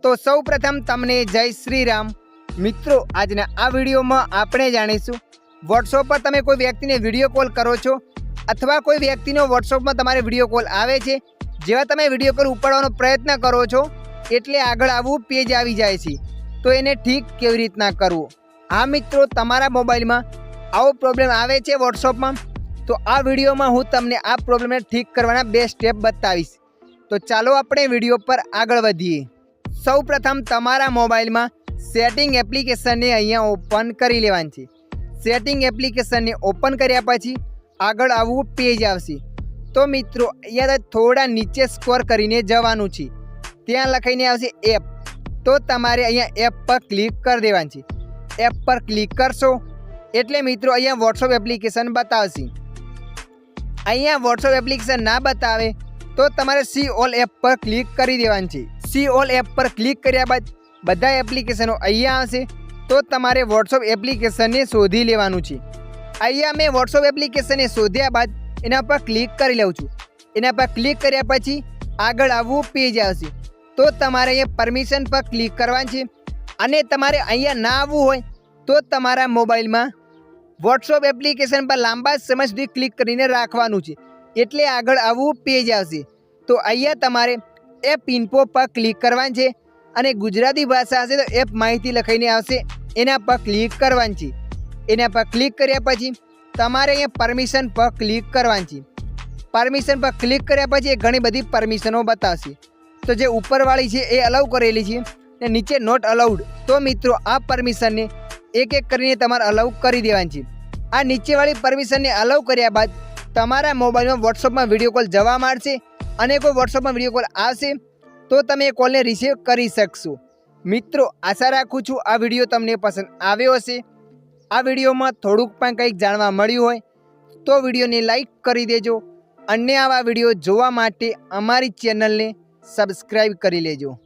तो सौ प्रथम तमने जय श्री राम। मित्रों आजना आ विडियो में आपणे जाणीशुं वॉट्सएप पर तमे कोई व्यक्ति ने विडियो कॉल करो छो अथवा कोई व्यक्ति नो वॉट्सएप में तमारे विडियो कॉल आवे छे। जेवा तमे विडियो कॉल उपाडवानो प्रयत्न करो छो एटले आगळ आवुं पेज आवी जाय छे। तो एने ठीक केवी रीतना करवुं। हाँ मित्रों, तमारा मोबाइल में आवो प्रॉब्लम आवे छे वॉट्सएप में, तो आ विडियो में हूँ तमने आ प्रॉब्लम ने ठीक करवाना 2 स्टेप बतावीश। तो चालो अपने विडियो पर आगळ वधीए। सौ प्रथम तमारा मोबाइल में सेटिंग एप्लिकेशन ने अहींया ओपन करी लेवानी छे। सेटिंग एप्लिकेशन ने ओपन कर्या पछी आगळ आवुं पेज आवशे। तो मित्रों अहींया थोड़ा नीचे स्क्रॉल करीने जवानुं छे, त्यां लखाईने आवशे एप। तो तमारे अहींया एप पर क्लिक कर देवानी छे। एप पर क्लिक करशो एटले मित्रों अहींया वॉट्सएप एप्लिकेशन बतावशे। अहींया वॉट्सएप एप्लिकेशन ना बतावे तो तमारे सी ऑल एप पर क्लिक करी देवानी छे। सी ऑल एप पर क्लिक कर्या बाद बधा एप्लिकेशनों अहींया आवशे। तो तमारे वॉट्सएप एप्लिकेशन ने शोधी लेवानुं छे। अहींया मैं वॉट्सएप एप्लिकेशन ने शोध्या बाद एना पर क्लिक करी लઉં છું। एना पर क्लिक कर्या पछी आगळ आवुं पेज आवशे। तो तमारे अहींया परमिशन पर क्लिक करवानी छे अने तमारे अहींया ना आवुं होय तो तमारा मोबाइल में वॉट्सएप एप्लिकेशन पर लांबा समय सुधी क्लिक करीने राखवानुं छे एटले आगळ आवुं पेज आवशे। तो अहींया तमारे एप इन्फो पर क्लिक करवानी छे अने गुजराती भाषा हशे तो एप माहिती लखाईने आवशे, एना पर क्लिक करवानी छे। एना पर क्लिक कर्या पछी तमारे अहींया परमिशन पर क्लिक करवानी छे। परमिशन पर क्लिक कर्या पछी घणी बधी परमिशनों बतावशे। तो जे उपरवाળી छे ए अलाउ करेली छे ने नीचे नॉट अलाउड। तो मित्रों आ परमिशन ने एक एक करीने तमारे अलाउ करी देवानी छे। आ नीचेवाળી परमिशन ने अलाउ कर्या बाद तमारा मोबाइल में वॉट्सएप में विडियो कॉल जवा मारशे अने कोई वॉट्सएप में विडियो कॉल आवशे तो तमे ए कॉल ने रिसीव करी शकशो। मित्रों आशा राखुं छुं आ विडियो तमने पसंद आव्यो हशे। आ विडियो में थोड़ुंक पण कंईक जाणवा मळ्युं होय तो विडियो ने लाइक करी देजो। अन्य आवा विडियो जोवा माटे अमारी चेनल ने सब्सक्राइब करी लेजो।